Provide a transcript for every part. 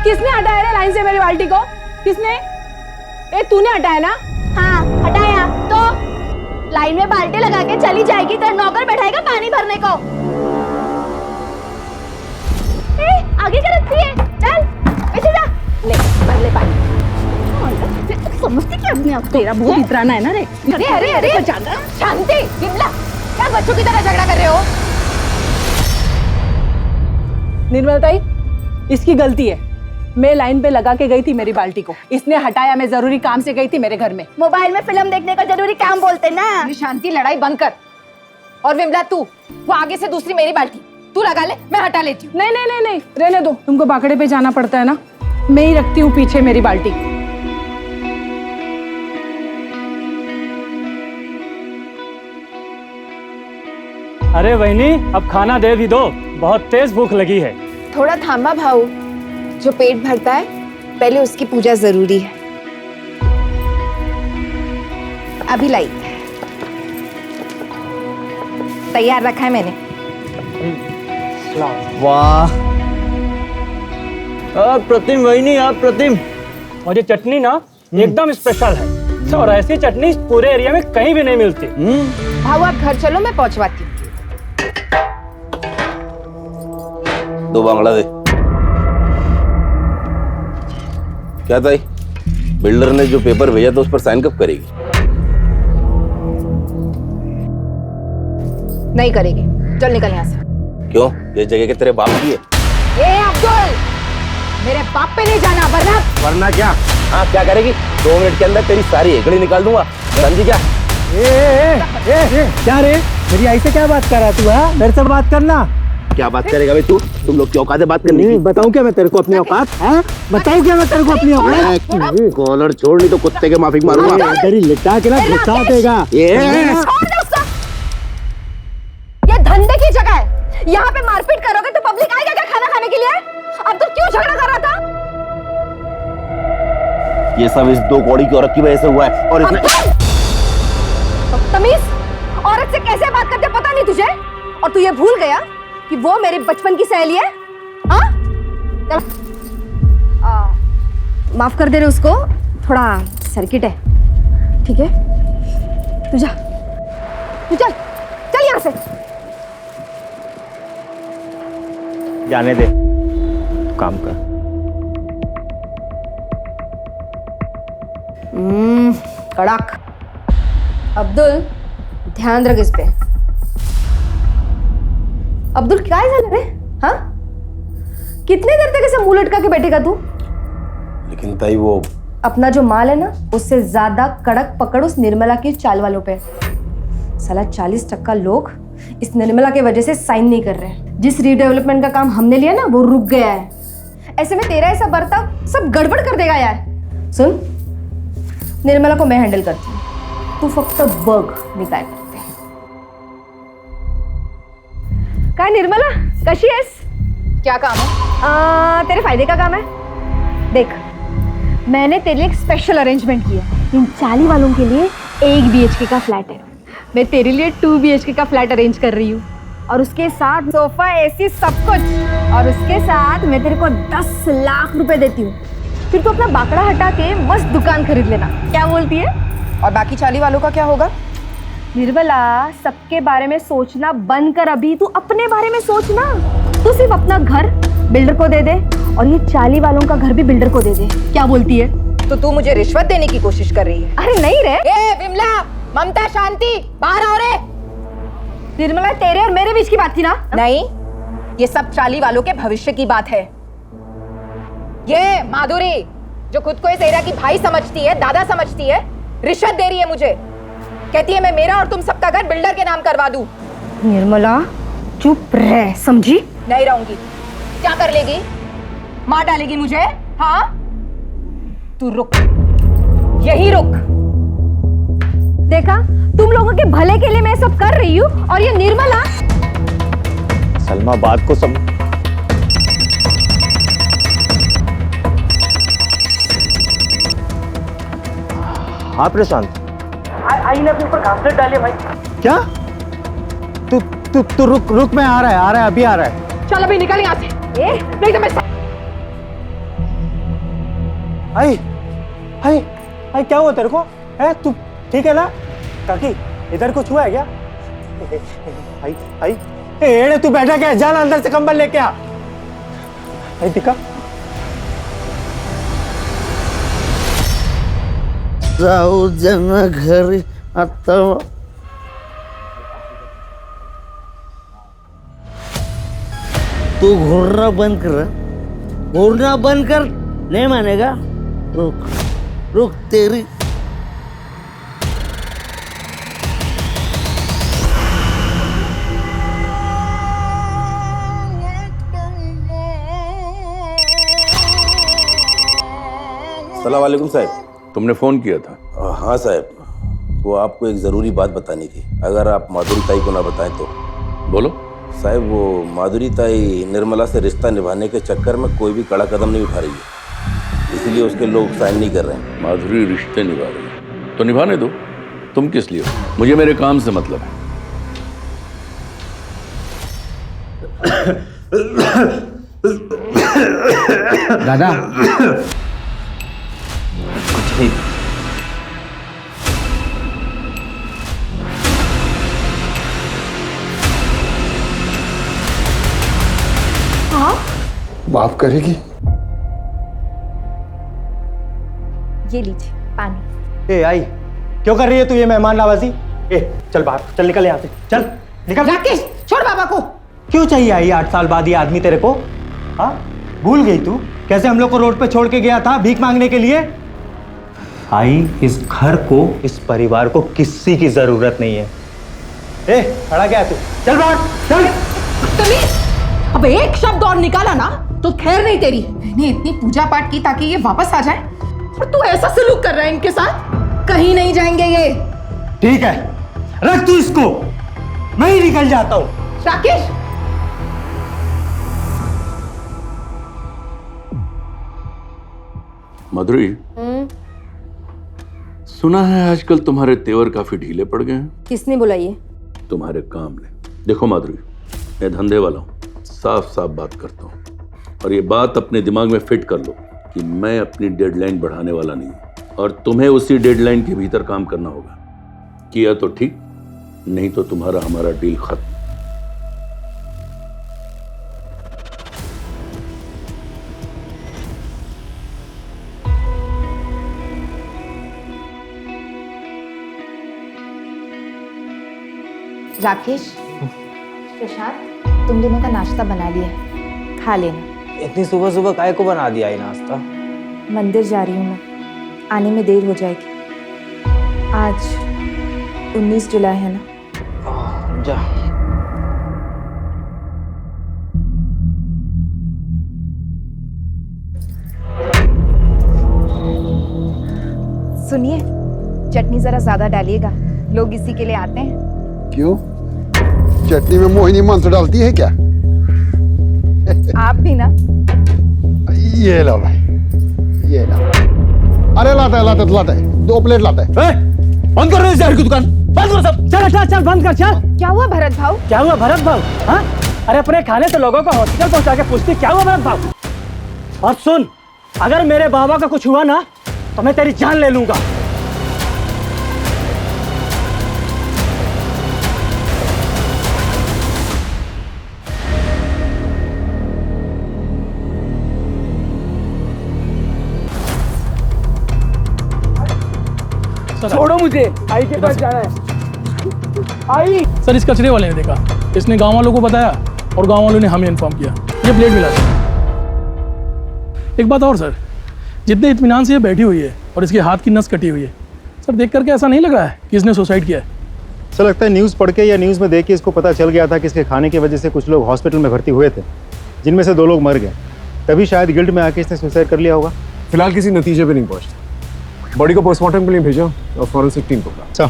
किसने हटाया रे लाइन से मेरी बाल्टी को? किसने? ए तूने हटाया ना? हाँ हटाया तो लाइन में बाल्टी लगा के चली जाएगी तो नौकर बैठाएगा पानी भरने को। आगे क्या रखती है? चल पीछे जा, ले भर ले पानी। समझती क्या अपने आप? तेरा बहुत इतराना है ना रे। अरे अरे अरे शांति, बिमला क्या बच्चों की तरह झगड़ा कर रहे हो? निर्मल ताई, इसकी गलती है। मैं लाइन पे लगा के गई थी मेरी बाल्टी को, इसने हटाया। मैं जरूरी काम से गई थी मेरे घर में। मोबाइल में फिल्म देखने का जरूरी काम बोलते ना। शांति लड़ाई बंद कर। और विमला तू वो आगे से दूसरी मेरी बाल्टी तू लगा ले, मैं हटा लेती हूँ। नहीं नहीं नहीं नहीं, रहने दो। तुमको बाकड़े पे जाना पड़ता है ना, मैं ही रखती हूँ पीछे मेरी बाल्टी। अरे वहिनी, अब खाना दे भी दो, बहुत तेज भूख लगी है। थोड़ा थामा भाऊ, जो पेट भरता है पहले उसकी पूजा जरूरी है। अभी लाई, तैयार रखा है मैंने। वाह प्रतिम वहिनी, आप प्रतिम। और ये चटनी ना एकदम स्पेशल है, और ऐसी चटनी पूरे एरिया में कहीं भी नहीं मिलती। भाऊ आप घर चलो, मैं पहुंचवाती हूँ। 2 बांग्ला दे। क्या ताई, बिल्डर ने जो पेपर भेजा था उस पर साइन कब करेगी? नहीं करेगी, चल निकल यहाँ से। क्यों? ये जगह के तेरे बाप की है। ये अब्दुल, मेरे बाप पे नहीं जाना, वरना क्या? हाँ क्या करेगी? 2 मिनट के अंदर तेरी सारी हेकड़ी निकाल दूंगा, समझी क्या? क्या रे, मेरी आई से क्या बात कर रहा तू? हाँ मेरे से बात करना। क्या बात करेगा भाई तू? तुम लोग की औकात है बात करने की? बताऊं क्या मैं तेरे को अपनी औकात? बताऊं क्या मैं तेरे को अपनी औकात? कॉलर छोड़, नहीं तो कुत्ते के माफिक मारूंगा। इधर ही लिटा के ना घुसा देगा। ये धंधे की जगह है, यहाँ पे मारपीट करोगे तो पब्लिक आएगा क्या खाना खाने के लिए? अब तो क्यों झगड़ा कर रहा था? ये सब इस 2 कौड़ी की औरत की वजह से हुआ है। और इसने बदतमीज, औरत से कैसे बात करते पता नहीं तुझे? और तू ये भूल गया कि वो मेरे बचपन की सहेली है? हाँ? चल, माफ कर दे रहे उसको, थोड़ा सर्किट है, ठीक है? तू जा, तू चल, चल यहाँ से। जाने दे, काम कर। कड़क। अब्दुल ध्यान रख इस पे। अब्दुल क्या है रे? हाँ? कितने देर तक ऐसे मुंह लटका के बैठेगा तू? लेकिन ताई वो अपना जो माल है ना, उससे ज्यादा कड़क पकड़ उस निर्मला की चाल वालों पे। साला 40% लोग इस निर्मला की वजह से साइन नहीं कर रहे हैं। जिस रीडेवलपमेंट का काम हमने लिया ना, वो रुक गया है। ऐसे में तेरा ऐसा बर्ताव सब गड़बड़ कर देगा यार। सुन, निर्मला को मैं हैंडल करती हूँ, तू फक्त बग मी काय करते। काय निर्मला, कशी आहेस? क्या काम है? तेरे फायदे का काम है। देख, मैंने तेरे लिए एक स्पेशल अरेंजमेंट किया। इन 40 वालों के लिए 1 BHK का फ्लैट है। मैं तेरे लिए 2 BHK का फ्लैट अरेंज कर रही हूँ, और उसके साथ सोफा, AC, सब कुछ। और उसके साथ मैं तेरे को 10 लाख रुपए देती हूँ। फिर तू अपना बाकड़ा हटा के मस्त दुकान खरीद लेना। क्या बोलती है? और बाकी 40 वालों का क्या होगा? निर्मला, सबके बारे में सोचना बंद कर, अभी तू अपने बारे में सोचना। तू सिर्फ अपना घर बिल्डर को दे दे, और ये 40 वालों का घर भी बिल्डर को दे दे। क्या बोलती है? तो तू मुझे रिश्वत देने की कोशिश कर रही है? अरे नहीं रे। ए विमला, ममता, शांति, बाहर आओ रे। निर्मला, तेरे और मेरे बीच की बात थी ना? नहीं, ये सब 40 वालों के भविष्य की बात है। ये माधुरी, जो खुद को इस एरिया की भाई समझती है, दादा समझती है, रिश्वत दे रही है मुझे। कहती है मैं मेरा और तुम सबका घर बिल्डर के नाम करवा दूं। निर्मला चुप रह, समझी? नहीं रहूंगी। क्या कर लेगी? मार डालेगी मुझे? हाँ, तू रुक, यही रुक। देखा, तुम लोगों के भले के लिए मैं सब कर रही हूँ, और ये निर्मला। सलमा बात को सब। हाँ प्रशांत, आई ने अपने ऊपर घासलेट डाली भाई। क्या? तू रुक, मैं आ रहा है, अभी आ रहा है। चल अभी निकल यहाँ से, नहीं तो मैं आई आई आई क्या हुआ तेरे को? है तू ठीक है ना? काकी इधर कुछ हुआ है क्या? आई आई एड़े तू बैठा क्या? जाना अंदर से कंबल लेके आ। आई दिखा जाऊ जना घरी आता तू घूरना बंद कर, घूरना बंद कर। नहीं मानेगा? रुक रुक तेरी अस्सलाम वालेकुम साहब। तुमने फोन किया था? हाँ साहब, वो आपको एक ज़रूरी बात बतानी थी, अगर आप माधुरी ताई को ना बताएं तो। बोलो। साहब वो माधुरी ताई निर्मला से रिश्ता निभाने के चक्कर में कोई भी कड़ा कदम नहीं उठा रही है, इसीलिए उसके लोग साइन नहीं कर रहे हैं। माधुरी रिश्ते निभा रही है तो निभाने दो, तुम किस लिए हो? मुझे मेरे काम से मतलब है। दादा माफ करेगी? ये लीजिए पानी। ए आई क्यों कर रही है तू ये मेहमान नवाजी? ए चल बाहर, चल निकल यहाँ से, चल निकल। राकेश छोड़ बाबा को। क्यों चाहिए आई 8 साल बाद ये आदमी तेरे को? हाँ भूल गई तू कैसे हम लोग को रोड पे छोड़ के गया था भीख मांगने के लिए? आई इस घर को, इस परिवार को किसी की जरूरत नहीं है। ए खड़ा क्या तू? चल बाहर चल। तमीज! अब एक शब्द और निकाला ना तो खैर नहीं तेरी। मैंने इतनी पूजा पाठ की ताकि ये वापस आ जाए, और तू ऐसा सलूक कर रहा है इनके साथ। कहीं नहीं जाएंगे ये। ठीक है रख तू इसको, मैं ही निकल जाता हूं। राकेश माधुरी, सुना है आजकल तुम्हारे तेवर काफी ढीले पड़ गए हैं। किसने बोला ये? तुम्हारे काम ने। देखो माधुरी, मैं धंधे वाला हूं, साफ साफ बात करता हूं, और ये बात अपने दिमाग में फिट कर लो कि मैं अपनी डेडलाइन बढ़ाने वाला नहीं हूं, और तुम्हें उसी डेडलाइन के भीतर काम करना होगा। किया तो ठीक, नहीं तो तुम्हारा हमारा डील खत्म। राकेश, प्रशांत, तुम दोनों का नाश्ता बना लिया है, खा लेना। इतनी सुबह सुबह काय को बना दिया ये नाश्ता? मंदिर जा रही हूँ मैं, आने में देर हो जाएगी। आज 19 जुलाई है ना? जा। सुनिए, चटनी जरा ज्यादा डालिएगा, लोग इसी के लिए आते हैं। क्यों? चटनी में मोहिनी मंत्र डालती है क्या? आप भी ना। ये लो भाई, ये लो। अरे लाता है 2 प्लेट लाता है। बंद कर रहे जहर की दुकान, बंद कर सब। चल चल चल बंद कर चल। क्या हुआ भरत भाऊ? क्या हुआ भरत भाव? हाँ अरे अपने खाने से लोगों को हॉस्पिटल पहुंचा के पूछती क्या हुआ भरत भाव? और सुन, अगर मेरे बाबा का कुछ हुआ ना तो मैं तेरी जान ले लूंगा। छोड़ो मुझे, आई के पास जाना है। आई सर इस कचरे वाले ने देखा, इसने गांव वालों को बताया और गांव वालों ने हमें इन्फॉर्म किया। ये प्लेट मिला सर। एक बात और सर, जितने इत्मीनान से ये बैठी हुई है और इसके हाथ की नस कटी हुई है, सर देख करके ऐसा नहीं लग रहा है कि इसने सुसाइड किया है। सर लगता है न्यूज़ पढ़ के या न्यूज़ में देख के इसको पता चल गया था कि इसके खाने की वजह से कुछ लोग हॉस्पिटल में भर्ती हुए थे, जिनमें से 2 लोग मर गए। तभी शायद गिल्ट में आके इसने सुसाइड कर लिया होगा। फिलहाल किसी नतीजे पे नहीं पहुंचते। बॉडी को पोस्टमार्टम के लिए भेजो और फॉरेंसिक टीम को। सर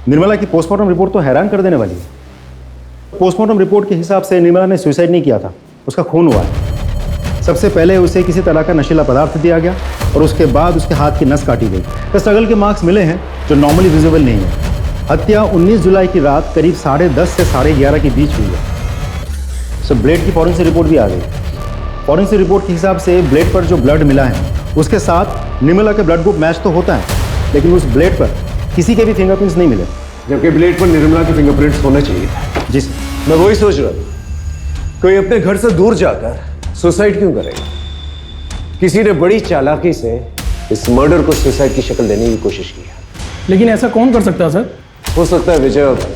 निर्मला की पोस्टमार्टम रिपोर्ट तो हैरान कर देने वाली है। पोस्टमार्टम रिपोर्ट के हिसाब से निर्मला ने सुसाइड नहीं किया था, उसका खून हुआ है। सबसे पहले उसे किसी तरह का नशीला पदार्थ दिया गया और उसके बाद उसके हाथ की नस काटी गई। तो स्ट्रगल के मार्क्स मिले हैं जो नॉर्मली विजिबल नहीं है। हत्या 19 जुलाई की रात करीब 10:30 से 11:30 के बीच हुई है। सो ब्लेड की फॉरेंसिक रिपोर्ट भी आ गई। फॉरेंसिक रिपोर्ट के हिसाब से ब्लेड पर जो ब्लड मिला है उसके साथ निर्मला के ब्लड ग्रुप मैच तो होता है, लेकिन उस ब्लेड पर किसी के भी फिंगरप्रिंट्स नहीं मिले। जबकि ब्लेड पर निर्मला के फिंगरप्रिंट्स होने चाहिए थे। जी सर। मैं वही सोच रहा था, कोई अपने घर से दूर जाकर सुसाइड क्यों करेगा? किसी ने बड़ी चालाकी से इस मर्डर को सुसाइड की शक्ल देने की कोशिश की है। लेकिन ऐसा कौन कर सकता है सर? हो सकता है विजय और भाई,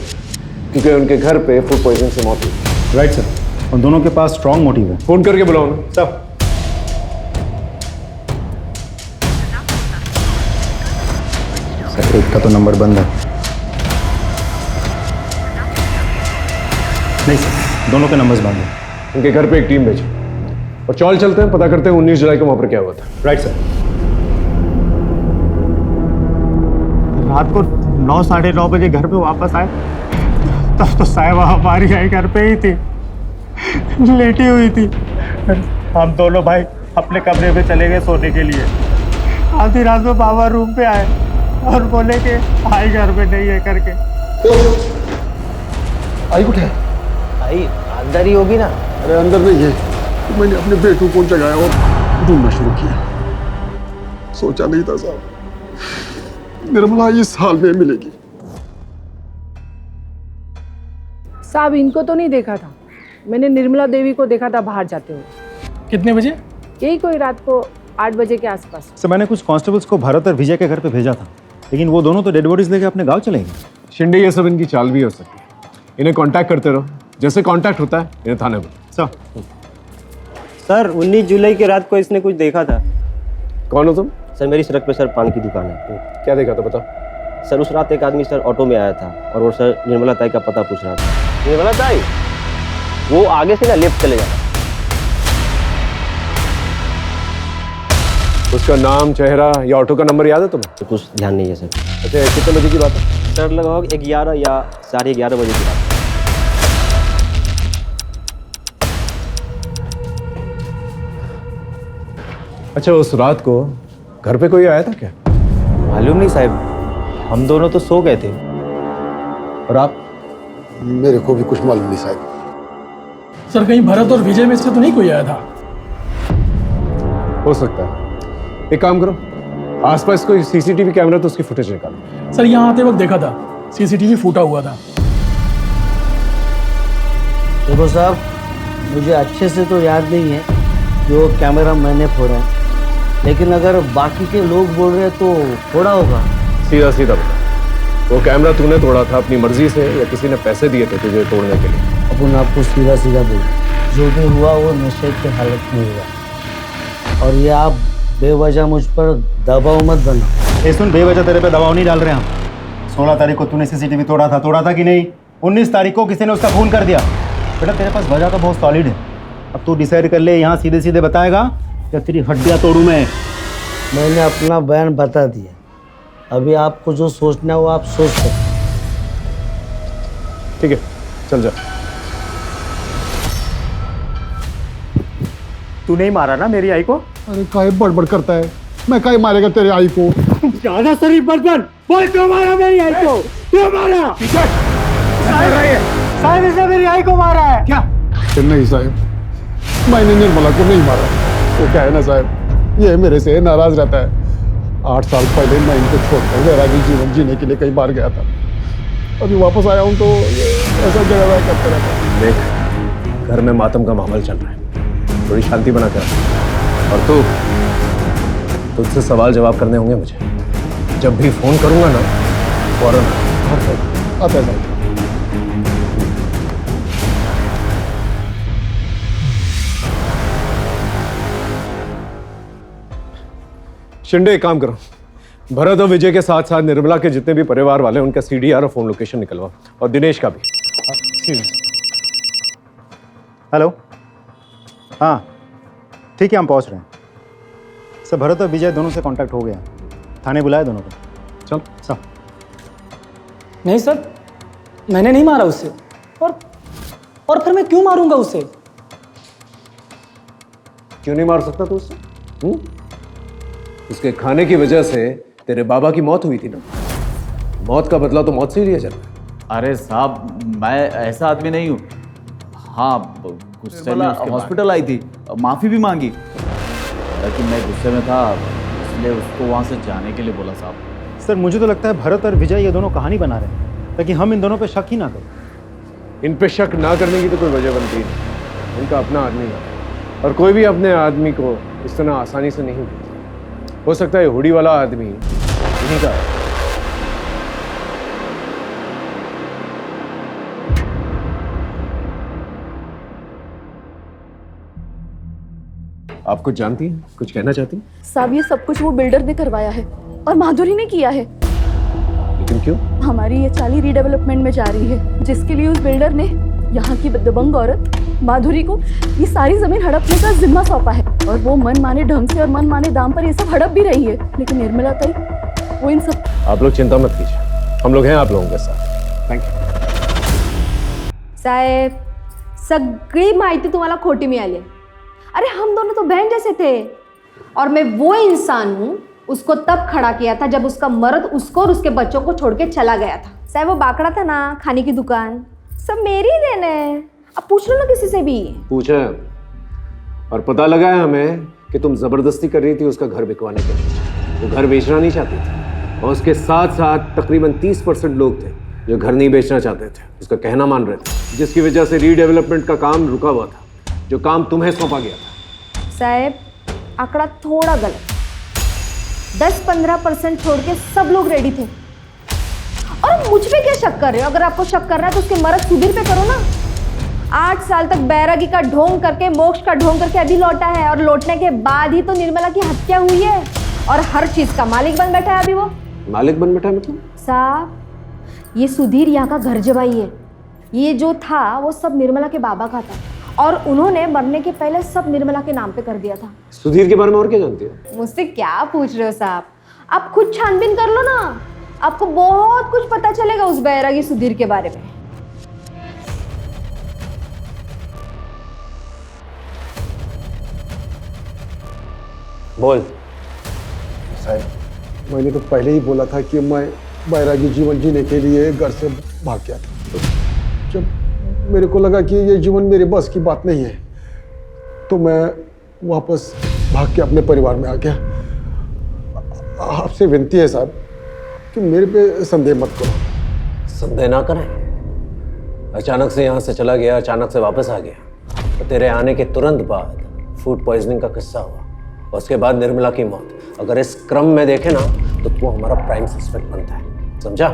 क्योंकि उनके घर पे फूड पॉइजन से मौत हुई। राइट सर, और दोनों के पास स्ट्रॉन्ग मोटिव है। फोन करके बुलाओ ना। सब सर, एक का तो नंबर बंद है। नहीं सर, दोनों के नंबर्स बंद है। उनके घर पे एक टीम भेजो और चौल चलते हैं, पता करते हैं 19 जुलाई को वहां पर क्या हुआ था। Right sir. रात को 9 साढ़े 9 बजे घर पे वापस आए तब तो साहिबा हमारी आई घर पे ही थी, लेटी हुई थी। हम दोनों भाई अपने कमरे में चले गए सोने के लिए। आधी रात में बाबा रूम पे आए और बोले कि भाई घर पे नहीं है करके। आई कुछ है? आई अंदर ही होगी ना। अरे अंदर नहीं है, तो मैंने अपने बेटू को जगाया और ढूंढना शुरू किया। सोचा नहीं था साहब निर्मला इस हाल में मिलेगी। साहब इनको तो नहीं देखा था, मैंने निर्मला देवी को देखा था बाहर जाते हुए। कितने बजे? यही कोई रात को 8 बजे के आसपास। सर, मैंने कुछ कांस्टेबल्स को भरत और विजय के घर पे भेजा था, लेकिन वो दोनों तो डेड बॉडीज लेके अपने गांव चले गए। शिंदे, ये सब इनकी चाल भी हो सकती है। इन्हें कांटेक्ट करते रहो, जैसे कांटेक्ट होता है इन्हें थाने बुलाओ। सर 19 जुलाई की रात को इसने कुछ देखा था। कौन हो तुम? सर मेरी सड़क पे सर पान की दुकान है। क्या देखा था बता। सर उस रात एक आदमी सर ऑटो में आया था और वो सर निर्मला ताई का पता पूछ रहा था। निर्मला ताई वो आगे से ना लेफ्ट चले जाता। उसका नाम, चेहरा या ऑटो का नंबर याद है तुम्हें? तो कुछ ध्यान नहीं है सर। अच्छा, कितने बजे की बात है? सर लगभग 11 या 11:30 बजे की बात है। अच्छा, उस रात को घर पे कोई आया था क्या? मालूम नहीं साहब, हम दोनों तो सो गए थे। और आप? मेरे को भी कुछ मालूम नहीं साहब। सर कहीं भरत और विजय में से तो नहीं कोई आया था? हो सकता है। एक काम करो, आसपास कोई सीसीटीवी कैमरा तो उसकी फुटेज निकालो। सर यहाँ आते वक्त देखा था, सीसीटीवी फूटा हुआ था। देखो साहब, मुझे अच्छे से तो याद नहीं है जो कैमरा मैंने फोड़ा है, लेकिन अगर बाकी के लोग बोल रहे हैं तो फोड़ा होगा। सीधा सीधा बता, वो कैमरा तूने तोड़ा था अपनी मर्जी से या किसी ने पैसे दिए थे तुझे तोड़ने के लिए? अपन आपको सीधा सीधा बोल, जो भी हुआ वो नशे की हालत में हुआ, और ये आप बेवजह मुझ पर दबाव मत बना। ये सुन, बेवजह तेरे पे दबाव नहीं डाल रहे हम। 16 तारीख को तूने सीसीटीवी तोड़ा था कि नहीं? 19 तारीख को किसी ने उसका खून कर दिया। बेटा तेरे पास वजह तो बहुत सॉलिड है। अब तू डिसाइड कर ले, यहाँ सीधे सीधे बताएगा या तेरी हड्डियाँ तोड़ूं मैं? मैंने अपना बयान बता दिया, अभी आपको जो सोचना है वो आप सोच सकते। ठीक है, चल जा। तू नहीं मारा ना मेरी आई को? अरे काहे बड़बड़ करता है? मैं काहे मारेगा तेरे आई को? ज्यादा शरीफ मत बन। बोल क्यों मारा मेरी आई को? क्यों मारा? साहब इसने मेरी आई को मारा है। क्या? नहीं साहब, मैंने निर्मला को नहीं मारा। वो क्या है ना साहब, ये मेरे से नाराज रहता है। 8 साल पहले मैं इनको छोड़कर वैरागी जीवन जीने के लिए कई बार गया था। अभी वापस आया हूँ तो ये ऐसा जगह करते रहता है। देख, घर में मातम का माहौल चल रहा है, थोड़ी शांति बना कर। और तुझसे सवाल जवाब करने होंगे मुझे। जब भी फोन करूंगा ना फौरन आता है। शिंदे, एक काम करो, भरत और विजय के साथ साथ निर्मला के जितने भी परिवार वाले हैं उनका सीडीआर और फोन लोकेशन निकलवा, और दिनेश का भी। हेलो, हाँ ठीक है, हम पहुंच रहे हैं। सर भरत और विजय दोनों से कांटेक्ट हो गया, थाने बुलाए दोनों को। चल सर। नहीं सर, मैंने नहीं मारा उससे, और फिर मैं क्यों मारूंगा उससे? क्यों नहीं मार सकता तू उससे? उसके खाने की वजह से तेरे बाबा की मौत हुई थी ना। मौत का बदला तो मौत से ही लिया जाता है। अरे साहब, मैं ऐसा आदमी नहीं हूँ। हाँ, गुस्से में हॉस्पिटल आई थी, माफ़ी भी मांगी, हालांकि मैं गुस्से में था इसलिए उसको वहाँ से जाने के लिए बोला साहब। सर मुझे तो लगता है भरत और विजय ये दोनों कहानी बना रहे हैं ताकि हम इन दोनों पे शक ही ना करें। इन पे शक ना करने की तो कोई वजह बनती नहीं, उनका अपना आदमी है और कोई भी अपने आदमी को इस तरह आसानी से नहीं देता। हो सकता है हुडी वाला आदमी इन्हीं का है। आप कुछ जानती हैं, कुछ कहना चाहती हैं? साहब ये सब कुछ वो बिल्डर ने करवाया है और माधुरी ने किया है। लेकिन क्यों? हमारी ये चाली रीडेवलपमेंट में जा रही है, जिसके लिए उस बिल्डर ने यहाँ की दबंग औरत माधुरी को ये सारी जमीन हड़पने का जिम्मा सौंपा है और वो मन माने ढंग से और मन माने दाम पर ये सब हड़प भी रही है। लेकिन निर्मला ताई वो इन सब। आप लोग चिंता मत कीजिए, हम लोग हैं आप लोगों के साथ। थैंक यू साहेब, सगळी माहिती तुम्हाला खोटी मिळाली। अरे हम दोनों तो बहन जैसे थे और मैं वो इंसान हूँ उसको तब खड़ा किया था जब उसका मर्द उसको और उसके बच्चों को छोड़ के चला गया था। साहब वो बाकड़ा था ना, खाने की दुकान, सब मेरी ही देन है। अब पूछ लो ना किसी से भी। पूछा है और पता लगा है हमें कि तुम जबरदस्ती कर रही थी उसका घर बिकवाने के लिए। वो घर बेचना नहीं चाहती थी और उसके साथ साथ तकरीबन 30% लोग थे जो घर नहीं बेचना चाहते थे, उसका कहना मान रहे थे, जिसकी वजह से रीडेवलपमेंट का काम रुका हुआ था, जो काम तुम्हें सौंपा गया था। साहब आंकड़ा थोड़ा गलत, 10-15% छोड़ के सब लोग रेडी थे। और मुझ पे क्या शक कर रहे हो? अगर आपको शक करना है तो उसके मर्द सुधीर पे करो ना। 8 साल तक बैरागी का ढोंग करके, मोक्ष का ढोंग करके अभी लौटा है और लौटने के बाद ही तो निर्मला की हत्या हुई है और हर चीज का मालिक बन बैठा है अभी वो। मालिक बन बैठा है मतलब? साहब ये सुधीर यहाँ का घर जवाई है। ये जो था वो सब निर्मला के बाबा का था और उन्होंने मरने के पहले सब निर्मला के नाम पे कर दिया था। सुधीर के बारे में और क्या जानती हो? मुझसे क्या पूछ रहे हो साहब? आप खुद छानबीन कर लो ना, आपको बहुत कुछ पता चलेगा उस बैरागी सुधीर के बारे में। बोल। साहब मैंने तो पहले ही बोला था कि मैं बैरागी जीवन जीने के लिए घर से भाग गया था। जब मेरे को लगा कि ये जीवन मेरे बस की बात नहीं है तो मैं वापस भाग के अपने परिवार में आ गया। आपसे विनती है साहब कि मेरे पे संदेह मत करो। संदेह ना करें, अचानक से यहाँ से चला गया, अचानक से वापस आ गया। तो तेरे आने के तुरंत बाद फूड पॉइजनिंग का किस्सा हुआ और उसके बाद निर्मला की मौत। अगर इस क्रम में देखे ना तो तू हमारा प्राइम सस्पेक्ट बनता है, समझा?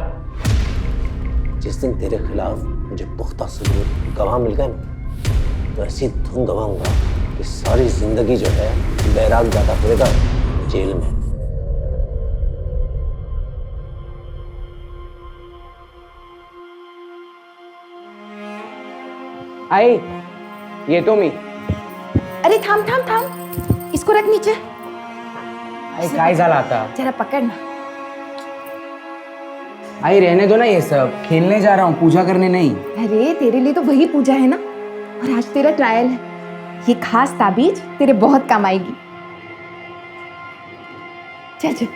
जिस दिन तेरे खिलाफ मुझे पुख्ता सबूत गवाह मिल गए ना तो ऐसी धुन गवाऊंगा कि सारी जिंदगी जो है बैराग जाता फिरेगा जेल में। आई ये तो मी। अरे थांब थांब थांब, इसको रख नीचे। आई काय झाला आता? जरा पकड़ ना। आई रहने दो ना ये सब, खेलने जा रहा हूँ, पूजा करने नहीं। अरे तेरे लिए तो वही पूजा है ना, और आज तेरा ट्रायल है। ये खास ताबीज तेरे बहुत काम आएगी। चल चल,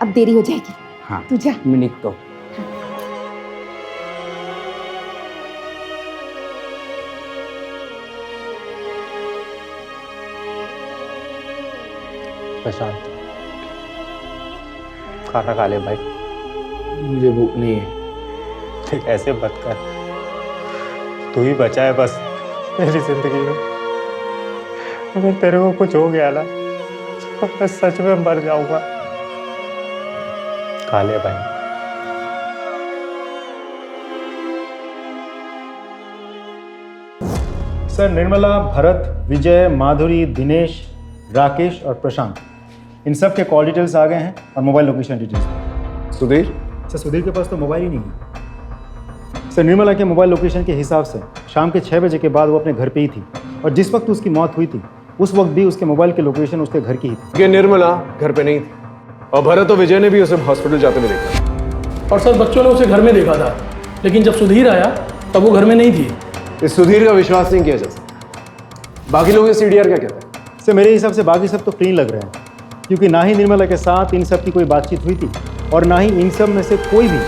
अब देरी हो जाएगी। हाँ तू जा। मैं निकतो। प्रशांत खाना खा ले भाई। मुझे भूख नहीं है। ठीक ऐसे मत कर, तू ही बचा है बस मेरी जिंदगी में। अगर तेरे को कुछ हो गया ना तो मैं सच में मर जाऊंगा। खा ले भाई। सर निर्मला, भरत, विजय, माधुरी, दिनेश, राकेश और प्रशांत, इन सब के कॉल डिटेल्स आ गए हैं और mobile location details. Sudhir? Sir Sudhir के पास तो मोबाइल ही नहीं है। सर निर्मला के मोबाइल लोकेशन के हिसाब से शाम के 6 बजे के बाद वो अपने घर पे ही थी और जिस वक्त उसकी मौत हुई थी उस वक्त भी उसके मोबाइल की लोकेशन उसके घर की ही थी। ये निर्मला घर पे नहीं थी और भरत और विजय ने भी उसे हॉस्पिटल जाते हुए देखा। और सर बच्चों ने उसे घर में देखा था, लेकिन जब सुधीर आया तब वो घर में नहीं थी। इस सुधीर का विश्वास नहीं किया जा सकता। बाकी लोग CDR क्या कहते हैं? सर मेरे हिसाब से बाकी सब तो क्लीन लग रहे हैं, क्योंकि ना ही निर्मला के साथ इन सब की कोई बातचीत हुई थी और ना ही इन सब में से कोई भी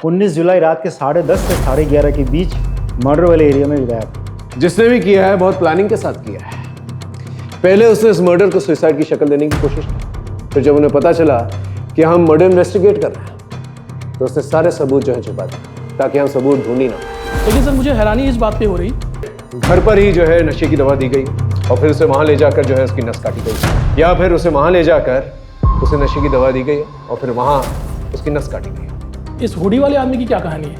19 जुलाई रात के 10:30 से 11:30 के बीच मर्डर वाले एरिया में गया था। जिसने भी किया है बहुत प्लानिंग के साथ किया है। पहले उसने इस मर्डर को सुसाइड की शक्ल देने की कोशिश की, फिर जब उन्हें पता चला कि हम मर्डर इन्वेस्टिगेट कर रहे हैं तो उसने सारे सबूत जो है छुपा दिए ताकि हम सबूत ढूंढ ही ना। लेकिन सर मुझे हैरानी इस बात पे हो रही, घर पर ही जो है नशे की दवा दी गई और फिर उसे वहां ले जाकर जो है उसकी नस काटी गई, या फिर उसे वहां ले जाकर उसे नशे की दवा दी गई और फिर वहां उसकी नस काटी गई। इस हुडी वाले आदमी की क्या कहानी है?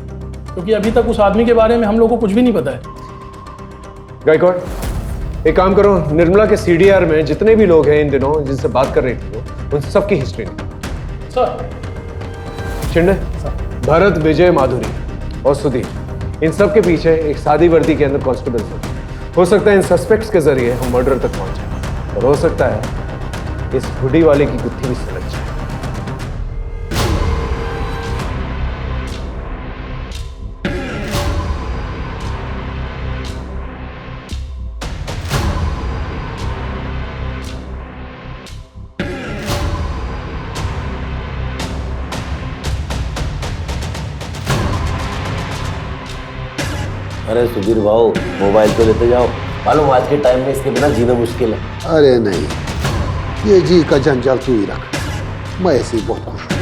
क्योंकि अभी तक उस आदमी के बारे में हम लोग को कुछ भी नहीं पता है। गायकवाड़, एक काम करो, निर्मला के सीडीआर में जितने भी लोग हैं इन दिनों जिनसे बात कर रही थी वो, उन सबकी हिस्ट्री निकालो। सर। शिंदे, भरत, विजय, माधुरी और सुधीर, इन सब के पीछे एक सादी वर्दी के अंदर कांस्टेबल हो सकता है इन सस्पेक्ट्स के जरिए हम मर्डर तक पहुंचे और हो सकता है इस हुडी वाले की गुत्थी भी सुलझ जाए। अरे सुधीर भाऊ, मोबाइल तो लेते जाओ, मालूम आज के टाइम में इसके बिना जीना मुश्किल है। अरे नहीं, ये जी का जंजाल तू ही रख, मैं ऐसे ही बहुत खुश हूँ।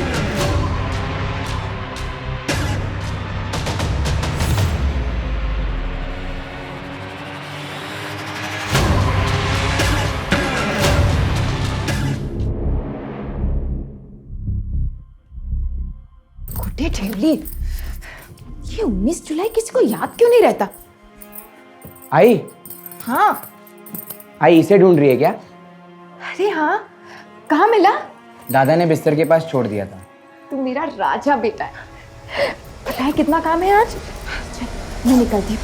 गुड्डे ठेवली, ये 19 जुलाई किसी को याद क्यों नहीं रहता? आई हाँ। आई इसे ढूंढ रही है क्या? अरे हाँ, कहाँ मिला? दादा ने बिस्तर के पास छोड़ दिया था। तू मेरा राजा बेटा है। पता है कितना काम है आज? चल मैं निकलती हूँ।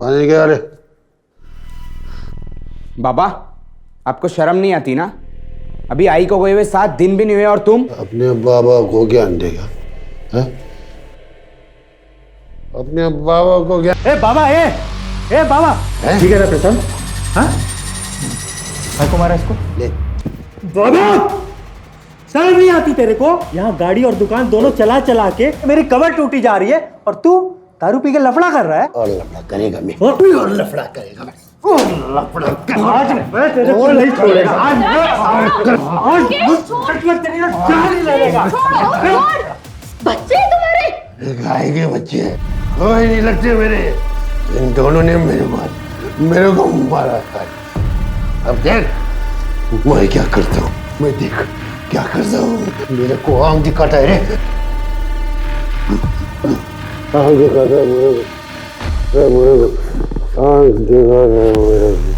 पानी क्या? अरे बाबा, आपको शर्म नहीं आती ना? अभी आई को गए हुए 7 दिन भी नहीं हुए और तुम अपने बाबा को ज्ञान देगा है? अपने बाबा को क्या? ए बाबा, ए बाबा, ठीक है ना प्रशांत? हाँ, भाई को मारा इसको ले। बाबा, शर्म नहीं आती तेरे को? यहाँ गाड़ी और दुकान दोनों चला चला के मेरी कमर टूटी जा रही है और तू दारू पी के लफड़ा कर रहा है। और लफड़ा करेगा मैं, और लफड़ा करेगा मैं, और लफड़ा करेगा। आज मैं तेरे को नहीं छोड़ेगा। आज तेरी जान ही लगेगा। बच्चे तुम्हारे गाय के बच्चे हैं, कोई नहीं लगते मेरे। इन दोनों ने मेरे को मारा है। अब देख मैं क्या करता हूँ, मैं देख क्या करता हूँ। मेरे को आम दिखाता है रे, आम दिखाता है मेरे को, आम दिखाता है मेरे को।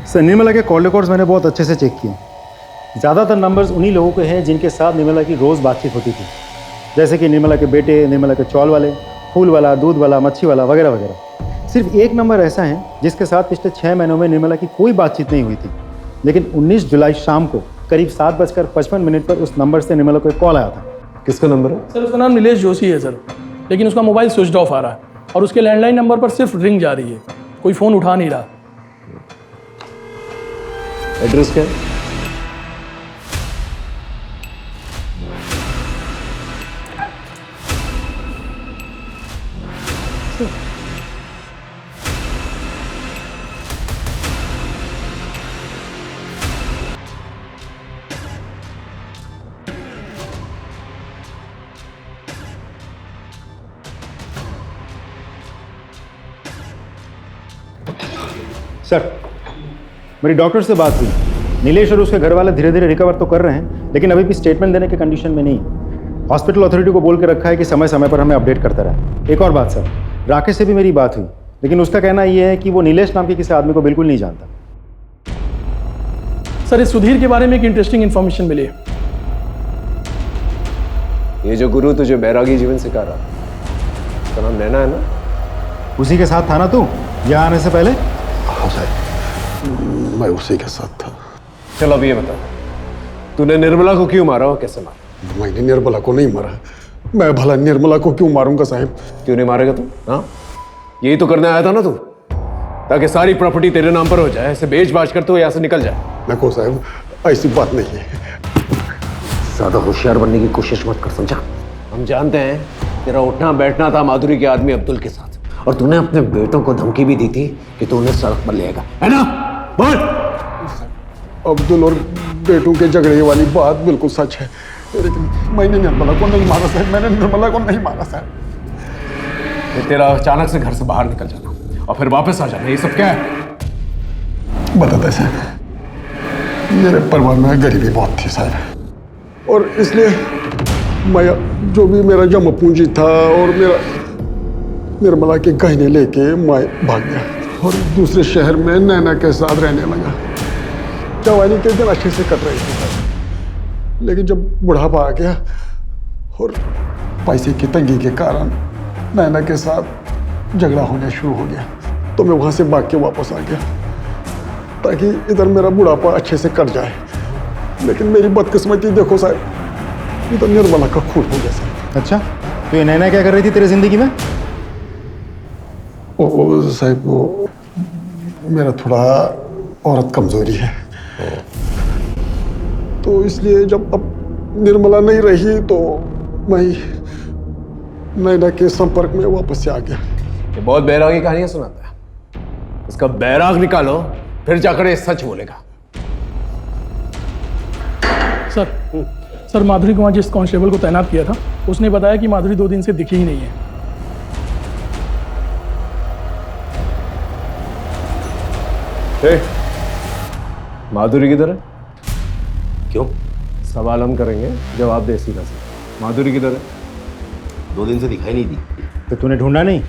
सर, निर्मला के कॉल रिकॉर्ड्स मैंने बहुत अच्छे से चेक किए। ज़्यादातर नंबर्स उन्हीं लोगों के हैं जिनके साथ निर्मला की रोज़ बातचीत होती थी, जैसे कि निर्मला के बेटे, निर्मला के चौल वाले, फूल वाला, दूध वाला, मच्छी वाला वगैरह वगैरह। सिर्फ एक नंबर ऐसा है जिसके साथ पिछले 6 महीनों में निर्मला की कोई बातचीत नहीं हुई थी, लेकिन 19 जुलाई शाम को करीब 7:55 पर उस नंबर से निर्मला को एक कॉल आया था। किसका नंबर है? सर उसका नाम नीलेश जोशी है सर, लेकिन उसका मोबाइल स्विच ऑफ आ रहा है और उसके लैंडलाइन नंबर पर सिर्फ रिंग जा रही है, कोई फ़ोन उठा नहीं रहा। एड्रेस क्या है? सर, मेरी डॉक्टर से बात हुई। नीलेश और उसके घर वाले धीरे धीरे रिकवर तो कर रहे हैं, लेकिन अभी भी स्टेटमेंट देने के कंडीशन में नहीं है। हॉस्पिटल अथॉरिटी को बोल के रखा है कि समय समय पर हमें अपडेट करता रहे। एक और बात सर, राकेश से भी मेरी बात हुई, लेकिन उसका कहना यह है कि वो नीलेश नाम के किसी आदमी को बिल्कुल नहीं जानता। सर, इस सुधीर के बारे में एक इंटरेस्टिंग इन्फॉर्मेशन मिली है। ये जो गुरु तुझे बैरागी जीवन सिखा रहा, उसका नाम नैना है ना? उसी के साथ था ना तू यहाँ आने से पहले? हाँ साहब, मैं उसी के साथ था। चलो अब ये बता, तूने निर्मला को क्यों मारा और कैसे मारा? मैंने निर्मला को नहीं मारा, मैं भला निर्मला को क्यों मारूंगा साहब? क्यों नहीं मारेगा तू? हाँ, यही तो करने आया था ना तू? ताकि सारी प्रॉपर्टी तेरे नाम पर हो जाए। ऐसे बेच बाच कर तो यहाँ से निकल जाए। नको साहब, ऐसी बात नहीं है। ज्यादा होशियार बनने की कोशिश मत कर, समझा? हम जानते हैं तेरा उठना बैठना था माधुरी के आदमी अब्दुल के साथ, और तूने अपने बेटों को धमकी भी दी थी कि तू उन्हें सड़क पर ले आएगा, है ना? बोल। अब्दुल और बेटों के झगड़े वाली बात बिल्कुल सच है, लेकिन मैंने निर्मला को नहीं मारा साहब, मैंने निर्मला को नहीं मारा साहब। ये तेरा अचानक से घर से बाहर निकल जाना और फिर वापस आ जाना, ये सब क्या है? बताते साहब, मेरे परिवार में गरीबी बहुत थी साहब, और इसलिए मैं जो भी मेरा जमा पूंजी था और मेरा निर्मला के गहने लेके मैं भाग गया और दूसरे शहर में नैना के साथ रहने लगा। जवानी के दिन अच्छे से कट रही थी साहब, लेकिन जब बुढ़ापा आ गया और पैसे की तंगी के कारण नैना के साथ झगड़ा होने शुरू हो गया, तो मैं वहाँ से भाग के वापस आ गया ताकि इधर मेरा बुढ़ापा अच्छे से कट जाए। लेकिन मेरी बदकिस्मती देखो साहब, इधर निर्मला का खून हो गया साहब। अच्छा, तो ये नैना क्या कर रही थी तेरी जिंदगी में? ओ साहब, वो मेरा थोड़ा औरत कमजोरी है, तो इसलिए जब अब निर्मला नहीं रही तो मैं नैना के संपर्क में वापस से आ गया। ये बहुत बैरागी कहानियां सुनाता है, इसका बैराग निकालो, फिर जाकर ये सच बोलेगा। सर माधुरी को वहाँ जिस कांस्टेबल को तैनात किया था, उसने बताया कि माधुरी 2 दिन से दिखी ही नहीं है। माधुरी किधर है? क्यों? सवाल हम करेंगे, जवाब दे सीधा सीधा। माधुरी किधर है? 2 दिन से दिखाई नहीं दी। तो तूने ढूंढा नहीं?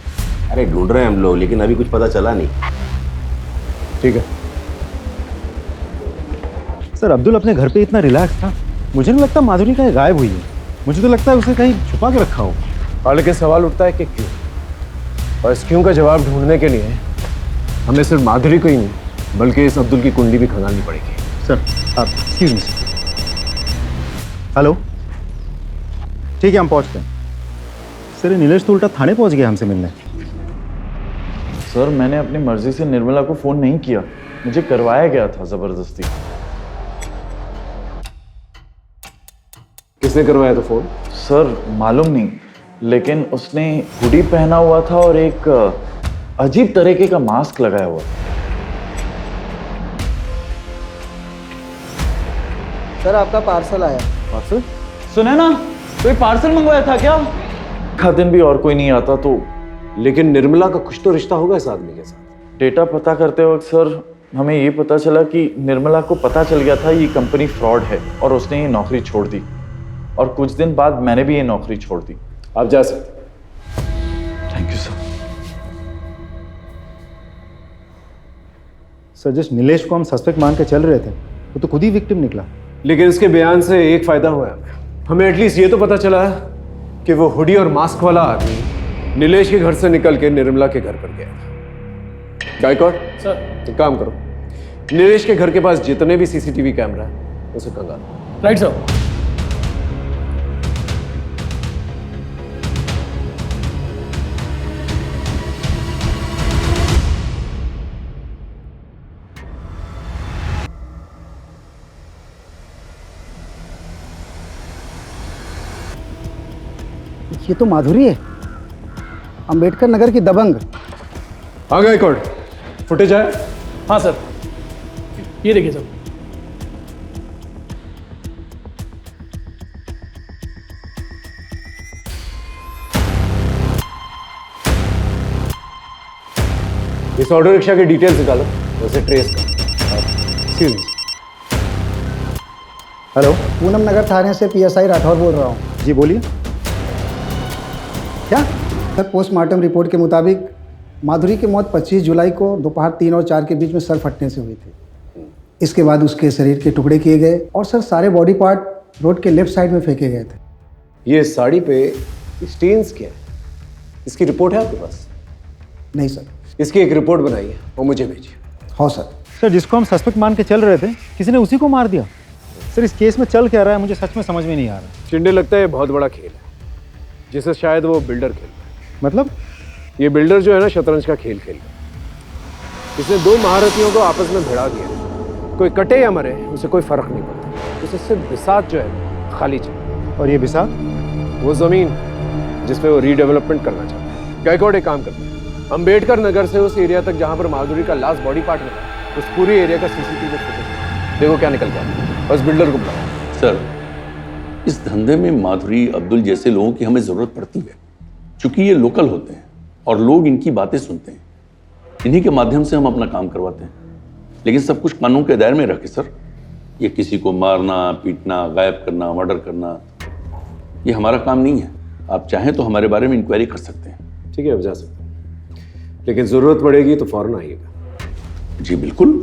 अरे ढूंढ रहे हैं हम लोग, लेकिन अभी कुछ पता चला नहीं। ठीक है सर, अब्दुल अपने घर पे इतना रिलैक्स था, मुझे नहीं लगता माधुरी कहीं गायब हुई है। मुझे तो लगता है उसे कहीं छुपा के रखा हो। और लेकिन सवाल उठता है कि क्यों, और इस क्यों का जवाब ढूंढने के लिए हमें सिर्फ माधुरी को ही नहीं बल्कि इस अब्दुल की कुंडली भी खंगालनी पड़ेगी। सर आप एक्सक्यूज मी। हेलो, ठीक है हम पहुंचते हैं। सर ये नीलेश तो उल्टा थाने पहुंच गया हमसे मिलने। सर मैंने अपनी मर्जी से निर्मला को फोन नहीं किया, मुझे करवाया गया था जबरदस्ती। किसने करवाया था फोन? सर मालूम नहीं, लेकिन उसने हुडी पहना हुआ था और एक अजीब तरीके का मास्क लगाया हुआ था। सर आपका पार्सल आया। पार्सल? सुने ना, कोई पार्सल मंगवाया था क्या? का दिन भी और कोई नहीं आता तो। लेकिन निर्मला का कुछ तो रिश्ता होगा इस आदमी के साथ। डेटा पता करते वक्त सर हमें ये पता चला कि निर्मला को पता चल गया था ये कंपनी फ्रॉड है और उसने ये नौकरी छोड़ दी, और कुछ दिन बाद मैंने भी ये नौकरी छोड़ दी। आप जा सकते। Thank you sir. सर जिस नीलेश को हम सस्पेक्ट मान के चल रहे थे, वो तो खुद ही विक्टिम निकला। लेकिन इसके बयान से एक फायदा हुआ है, हमें एटलीस्ट ये तो पता चला कि वो हुडी और मास्क वाला आदमी नीलेश के घर से निकल के निर्मला के घर पर गया था। गायकवाड़ सर एक काम करो, नीलेश के घर के पास जितने भी सीसीटीवी कैमरा है उसे कंगालो। Right sir. ये तो माधुरी है, अंबेडकर नगर की दबंग। हाँ गायकवाड़, फुटेज आया? हाँ सर, ये देखिए सर। इस ऑटो रिक्शा की डिटेल्स निकालो, उसे ट्रेस कर। हेलो, पूनम नगर थाने से PSI राठौर बोल रहा हूँ। जी बोलिए। क्या सर, पोस्टमार्टम रिपोर्ट के मुताबिक माधुरी की मौत 25 जुलाई को दोपहर 3 और 4 के बीच में सर फटने से हुई थी। इसके बाद उसके शरीर के टुकड़े किए गए और सर सारे बॉडी पार्ट रोड के लेफ्ट साइड में फेंके गए थे। ये साड़ी पे स्टेन्स क्या है? इसकी रिपोर्ट है आपके पास? नहीं सर। इसकी एक रिपोर्ट बनाइए और मुझे भेजिए। हाँ सर। सर जिसको हम सस्पेक्ट मान के चल रहे थे, किसी ने उसी को मार दिया। सर इस केस में चल क्या रहा है मुझे सच में समझ में नहीं आ रहा। चिंडे लगता है बहुत बड़ा खेल है जिसे शायद वो बिल्डर खेल रहा है। मतलब? ये बिल्डर जो है ना, शतरंज का खेल खेल रहा है। इसने दो महारथियों को आपस में भिड़ा दिया। कोई कटे या मरे उसे कोई फर्क नहीं पड़ता। उसे सिर्फ बिसात जो है खाली चाहिए। और ये बिसात? वो जमीन जिसपे वो रीडेवलपमेंट करना चाहता है। गायकवाड़ एक काम करते हैं, अंबेडकर नगर से उस एरिया तक जहां पर माधुरी का लास्ट बॉडी पार्ट मिला, उस पूरी एरिया का सीसीटीवी फुटेज देखो क्या निकल गया। बस बिल्डर को बुलाओ। सर, इस धंधे में माधुरी, अब्दुल जैसे लोगों की हमें जरूरत पड़ती है, क्योंकि ये लोकल होते हैं और लोग इनकी बातें सुनते हैं। इन्हीं के माध्यम से हम अपना काम करवाते हैं, लेकिन सब कुछ कानून के दायरे में रखे सर। ये किसी को मारना, पीटना, गायब करना, मर्डर करना, ये हमारा काम नहीं है। आप चाहें तो हमारे बारे में इंक्वायरी कर सकते हैं। ठीक है, अब जा सकते हैं, लेकिन जरूरत पड़ेगी तो फौरन आइएगा। जी बिल्कुल,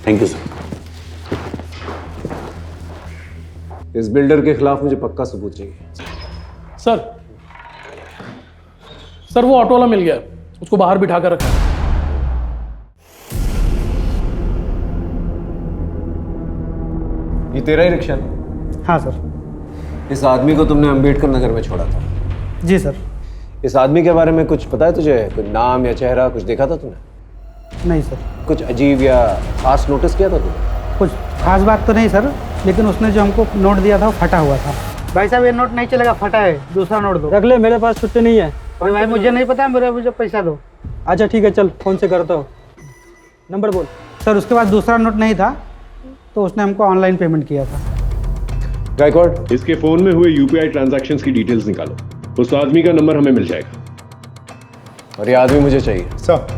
थैंक यू सर। इस बिल्डर के खिलाफ मुझे पक्का सबूत चाहिए। सर वो ऑटो वाला मिल गया, उसको बाहर बिठा कर रखा है। ये तेरा ही रिक्शा? हाँ सर। इस आदमी को तुमने अंबेडकर नगर में छोड़ा था? जी सर। इस आदमी के बारे में कुछ पता है तुझे? कोई नाम या चेहरा कुछ देखा था तूने? नहीं सर। कुछ अजीब या खास नोटिस किया था तूने? कुछ खास बात तो नहीं सर, लेकिन उसने जो हमको नोट दिया था वो फटा हुआ था। भाई साहब ये नोट नहीं चलेगा, फटा है, दूसरा नोट दो। रख ले, मेरे पास छुट्टी नहीं है। अरे भाई मुझे नहीं पता, मुझे पैसा दो। अच्छा ठीक है, चल फोन से करता हूँ। नंबर बोल। सर उसके पास दूसरा नोट नहीं था, तो उसने हमको ऑनलाइन पेमेंट किया था। गायकवाड़, इसके फोन में हुए यूपीआई ट्रांजैक्शंस की डिटेल्स निकालो। उस आदमी का नंबर हमें मिल जाएगा। और ये आदमी मुझे चाहिए। सर।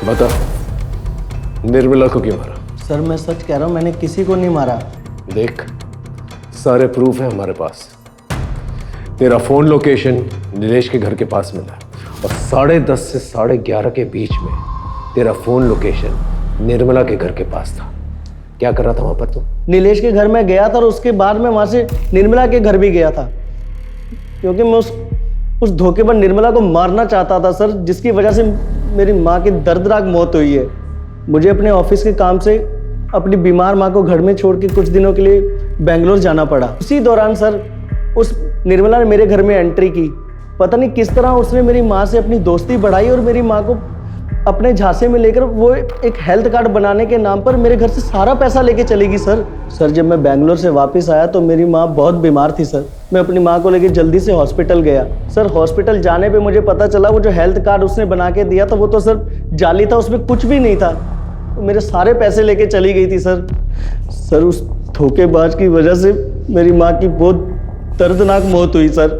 बता, निर्मला को क्यों मारा? सर मैं सच कह रहा हूँ, मैंने किसी को नहीं मारा। देख, सारे प्रूफ है हमारे पास। तेरा फोन लोकेशन नीलेश के घर के पास मिला और 10:30 से 11:30 के बीच में तेरा फोन लोकेशन निर्मला के घर के पास था। क्या कर रहा था वहां पर तू? नीलेश के घर में गया था और उसके बाद में वहां से निर्मला के घर भी गया था, क्योंकि मैं उस धोखेबाज निर्मला को मारना चाहता था सर, जिसकी वजह से मेरी माँ की दर्दनाक मौत हुई है। मुझे अपने ऑफिस के काम से अपनी बीमार माँ को घर में छोड़ के कुछ दिनों के लिए बेंगलोर जाना पड़ा। उसी दौरान सर उस निर्मला ने मेरे घर में एंट्री की। पता नहीं किस तरह उसने मेरी माँ से अपनी दोस्ती बढ़ाई और मेरी माँ को अपने झांसे में लेकर वो एक हेल्थ कार्ड बनाने के नाम पर मेरे घर से सारा पैसा लेके चली गई सर। जब मैं बेंगलोर से वापस आया तो मेरी माँ बहुत बीमार थी सर। मैं अपनी माँ को लेकर जल्दी से हॉस्पिटल गया सर। हॉस्पिटल जाने पे मुझे पता चला वो जो हेल्थ कार्ड उसने बना के दिया था वो तो सर जाली था, उसमें कुछ भी नहीं था। तो मेरे सारे पैसे लेके चली गई थी सर। उस धोखेबाज की वजह से मेरी माँ की बहुत दर्दनाक मौत हुई सर।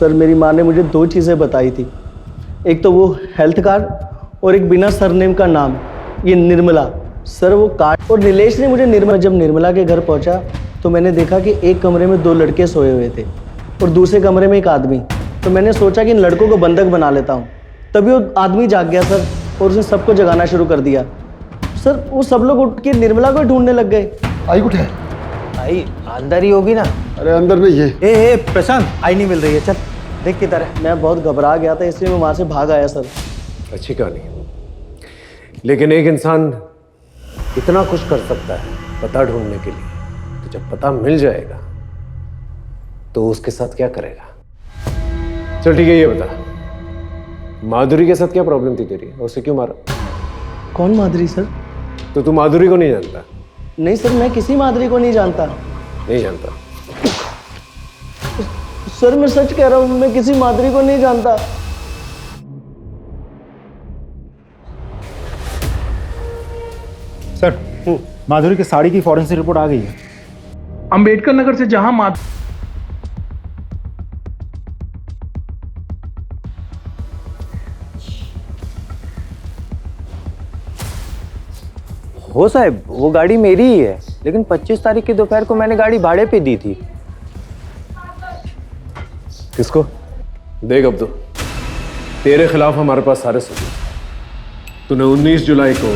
मेरी माँ ने मुझे 2 चीज़ें बताई थी, एक तो वो हेल्थ कार्ड और एक बिना सरनेम का नाम, ये निर्मला। सर वो कार्ड और नीलेश ने मुझे जब निर्मला के घर पहुंचा तो मैंने देखा कि एक कमरे में 2 लड़के सोए हुए थे और दूसरे कमरे में एक आदमी। तो मैंने सोचा कि इन लड़कों को बंधक बना लेता हूँ। तभी वो आदमी जाग गया सर और उसने सबको जगाना शुरू कर दिया सर। वो सब लोग उठ के निर्मला को ढूंढने लग गए। आई कुछ है? आई अंदर ही होगी ना। अरे अंदर नहीं है। ए प्रशांत, आई नहीं मिल रही है, चल देख किधर है। मैं बहुत घबरा गया था इसलिए मैं वहां से भाग आया सर। अच्छी कहानी, लेकिन एक इंसान इतना कुछ कर सकता है पता ढूंढने के लिए, तो जब पता मिल जाएगा तो उसके साथ क्या करेगा? चल ठीक है, ये बता, माधुरी के साथ क्या प्रॉब्लम थी तेरी? उसे क्यों मारा? कौन माधुरी सर? तो तू माधुरी को नहीं जानता? नहीं सर, मैं किसी माधुरी को नहीं जानता। नहीं जानता? सर मैं सच कह रहा हूं, मैं किसी माधुरी को नहीं जानता। सर माधुरी की साड़ी की फॉरेंसिक रिपोर्ट आ गई है। अंबेडकर नगर से जहां हो साहब, वो गाड़ी मेरी ही है, लेकिन 25 तारीख की दोपहर को मैंने गाड़ी भाड़े पे दी थी। किसको? देख अब्दुल, तेरे खिलाफ हमारे पास सारे सबूत। तूने 19 जुलाई को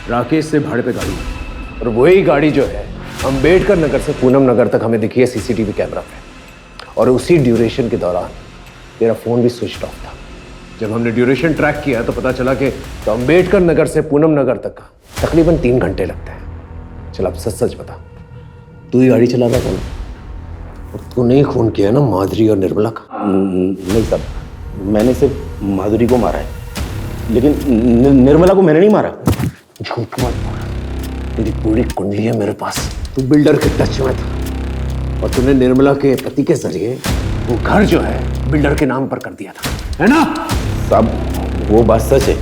राकेश से भाड़े पे गाड़ी ली और वही गाड़ी जो है अंबेडकर नगर से पूनम नगर तक हमें दिखी है सीसीटीवी कैमरा पे। और उसी ड्यूरेशन के दौरान तेरा फोन भी स्विच ऑफ था। जब हमने ड्यूरेशन ट्रैक किया तो पता चला कि तो अंबेडकर नगर से पूनम नगर तक तकरीबन 3 घंटे लगते हैं। चल अब सच सच बता, तू ही गाड़ी चला रहा था? और तूने ही खून किया ना माधुरी और निर्मला का? नहीं साहब, मैंने सिर्फ माधुरी को मारा है, लेकिन निर्मला को मैंने नहीं मारा। झूठ मत बोल, तेरी पूरी कुंडली है मेरे पास। तू बिल्डर के टच में था और तूने निर्मला के पति के जरिए वो घर जो है बिल्डर के नाम पर कर दिया था, है ना? साहब वो बात सच है,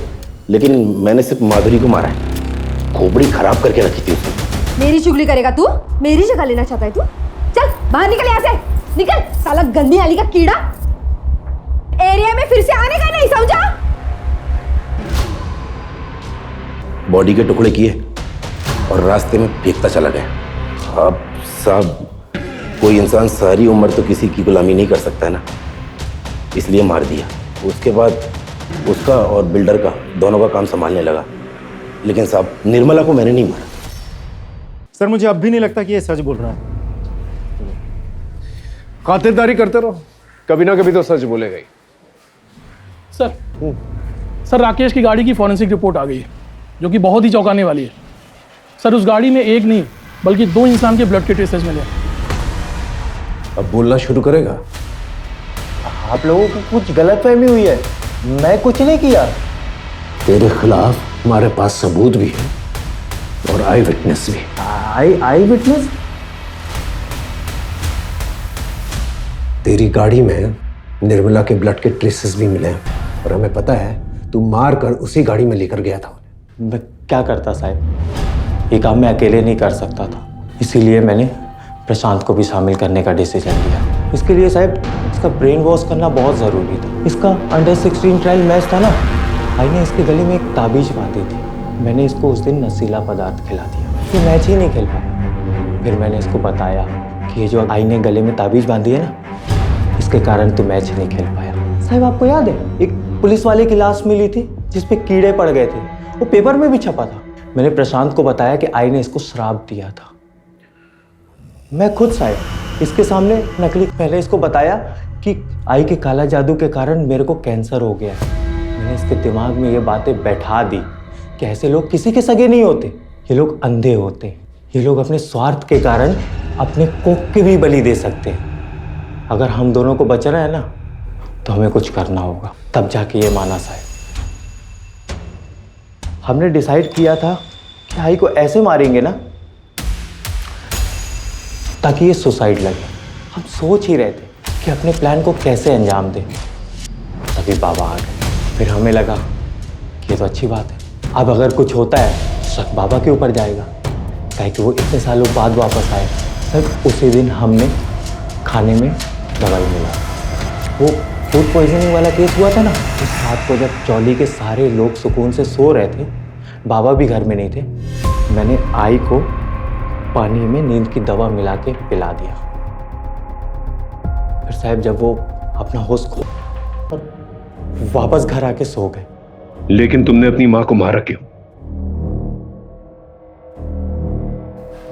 लेकिन मैंने सिर्फ माधुरी को मारा है। खोपड़ी खराब करके रखी थी उसने। मेरी चुगली करेगा तू? मेरी जगह लेना चाहता है तू? चल बाहर निकल यहाँ से, निकल साला गंदी नाली का कीड़ा। एरिया में फिर से आने का नहीं, समझा? बॉडी के टुकड़े किए और रास्ते में फेंकता चला गया। अब साहब कोई इंसान सारी उम्र तो किसी की गुलामी नहीं कर सकता है ना, इसलिए मार दिया। उसके बाद उसका और बिल्डर का दोनों का काम संभालने लगा, लेकिन साहब निर्मला को मैंने नहीं मारा। सर मुझे अब भी नहीं लगता कि ये सच बोल रहा है। खातिरदारी करते रहो, कभी ना कभी तो सच बोलेगा ही। सर राकेश की गाड़ी की फॉरेंसिक रिपोर्ट आ गई है, जो कि बहुत ही चौंकाने वाली है। सर उस गाड़ी में एक नहीं बल्कि 2 इंसान के ब्लड के ट्रेसेस मिले। अब बोलना शुरू करेगा? आप लोगों को कुछ गलतफहमी हुई है, मैं कुछ नहीं किया। तेरे खिलाफ हमारे पास सबूत भी है और आई विटनेस भी। आई विटनेस? तेरी गाड़ी में निर्मला के ब्लड के ट्रेसेस भी मिले हैं और हमें पता है तू मार कर उसी गाड़ी में लेकर गया था। मैं क्या करता साहब, ये काम मैं अकेले नहीं कर सकता था, इसीलिए मैंने प्रशांत को भी शामिल करने का डिसीजन लिया। इसके लिए साहब इसका ब्रेन वॉश करना बहुत ज़रूरी था। इसका अंडर 16 ट्रायल मैच था ना, आई ने इसके गले में एक ताबीज बांधी थी। मैंने इसको उस दिन नशीला पदार्थ खिला दिया, ये मैच ही नहीं खेल पाया। फिर मैंने इसको बताया कि ये जो आई ने गले में ताबीज बांधी है ना, इसके कारण तो मैच नहीं खेल पाया। साहब आपको याद है एक पुलिस वाले की लाश मिली थी जिसपे कीड़े पड़ गए थे, वो पेपर में भी छपा था। मैंने प्रशांत को बताया कि आई ने इसको श्राप दिया था। मैं खुद साहब इसके सामने नकली पहले इसको बताया कि आई के काला जादू के कारण मेरे को कैंसर हो गया है। मैंने इसके दिमाग में ये बातें बैठा दी कि ऐसे लोग किसी के सगे नहीं होते, ये लोग अंधे होते, ये लोग अपने स्वार्थ के कारण अपने कोख की भी बलि दे सकते हैं। अगर हम दोनों को बचना है ना तो हमें कुछ करना होगा। तब जाके ये माना साहब। हमने डिसाइड किया था कि आई को ऐसे मारेंगे ना ताकि ये सुसाइड लगे। हम सोच ही रहे थे कि अपने प्लान को कैसे अंजाम दें, तभी बाबा आ गए। फिर हमें लगा कि ये तो अच्छी बात है, अब अगर कुछ होता है शक बाबा के ऊपर जाएगा, काहे कि वो इतने सालों बाद वापस आए। सर उसी दिन हमने खाने में दवाई मिला। वो फूड पॉइजनिंग वाला केस हुआ था ना, उस रात को जब चौली के सारे लोग सुकून से सो रहे थे, बाबा भी घर में नहीं थे, मैंने आई को पानी में नींद की दवा मिला के पिला दिया। फिर साहब जब वो अपना होश खो वापस घर आके सो गए। लेकिन तुमने अपनी मां को मारा क्यों?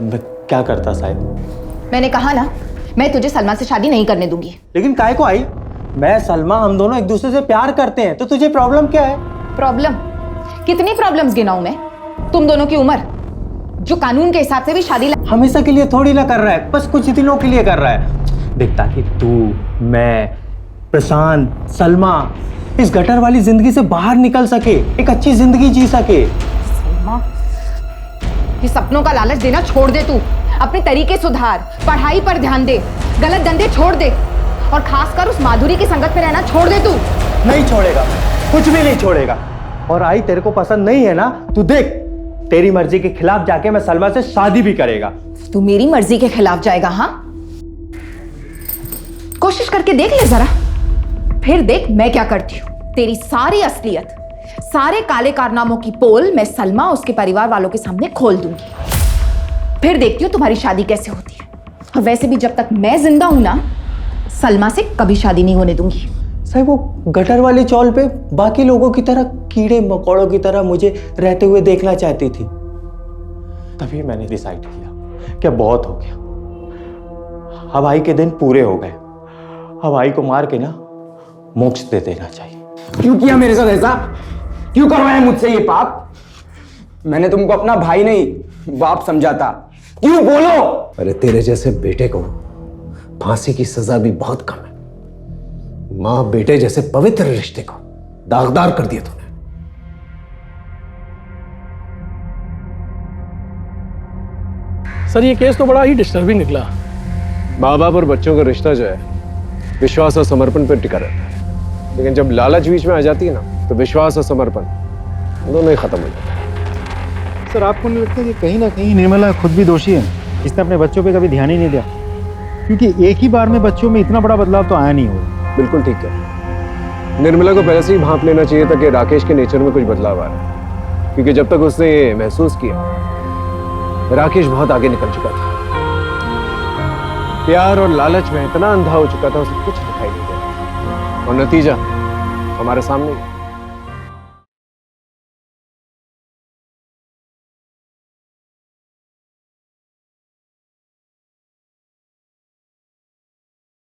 मैं क्या करता साहब? मैंने कहा ना, मैं तुझे सलमा से शादी नहीं करने दूंगी। लेकिन काहे को आई? मैं सलमा हम दोनों एक दूसरे से प्यार करते हैं, तो तुझे प्रॉब्लम क्या है? प्रॉब्लम? कितनी प्रॉब्लम्स गिनाऊं मैं? तुम दोनों की उम्र जो कानून के हिसाब से भी शादी हमेशा के लिए थोड़ी ना कर रहा है, बस कुछ दिनों के लिए कर रहा है। देख ताकि तू, मैं, प्रशांत, सलमा इस गटर वाली जिंदगी से बाहर निकल सके, एक अच्छी जिंदगी जी सके। सलमा, ये सपनों का लालच देना छोड़ दे तू। अपने तरीके सुधार, पढ़ाई पर ध्यान दे, गलत धंधे छोड़ दे और खासकर उस माधुरी की संगत में रहना छोड़ दे तू। नहीं छोड़ेगा, कुछ भी नहीं छोड़ेगा। और आई तेरे को पसंद नहीं है ना, तू देख तेरी मर्जी के खिलाफ जाके मैं सलमा से शादी भी करेगा। तू मेरी मर्जी के खिलाफ जाएगा? हाँ, कोशिश करके देख ले जरा, फिर देख मैं क्या करती हूँ। तेरी सारी असलियत, सारे काले कारनामों की पोल मैं सलमा उसके परिवार वालों के सामने खोल दूंगी। फिर देखती हूँ तुम्हारी शादी कैसे होती है। और वैसे भी जब तक मैं जिंदा हूं ना, सलमा से कभी शादी नहीं होने दूंगी। साहब वो गटर वाली चौल पे बाकी लोगों की तरह कीड़े मकोड़ों की तरह मुझे रहते हुए देखना चाहती थी। तभी मैंने डिसाइड किया कि बहुत हो गया, अब आई के दिन पूरे हो गए, अब आई को मार के ना मोक्ष दे देना चाहिए। क्यों किया मेरे साथ ऐसा? क्यों करवाया मुझसे ये पाप? मैंने तुमको अपना भाई नहीं बाप समझा था। क्यों बोलो? अरे तेरे जैसे बेटे को फांसी की सजा भी बहुत कम है। मां बेटे जैसे पवित्र रिश्ते को दागदार कर दिया तूने। सर ये केस तो बड़ा ही डिस्टर्बिंग निकला। माँ बाप और बच्चों का रिश्ता जो है विश्वास और समर्पण पर टिका रहता है, लेकिन जब लालच बीच में आ जाती है ना तो विश्वास और समर्पण दोनों ही खत्म हो जाते हैं। सर आपको नहीं लगता कि कहीं ना कहीं निर्मला खुद भी दोषी है? इसने अपने बच्चों पे कभी ध्यान ही नहीं दिया, क्योंकि एक ही बार में बच्चों में इतना बड़ा बदलाव तो आया नहीं होगा। बिल्कुल ठीक है। निर्मला को पहले से ही भांप लेना चाहिए था कि राकेश के नेचर में कुछ बदलाव आ रहा है, क्योंकि जब तक उसने ये महसूस किया राकेश बहुत आगे निकल चुका था। प्यार और लालच में इतना अंधा हो चुका था उसे कुछ दिखाई नहीं देता, और नतीजा हमारे सामने।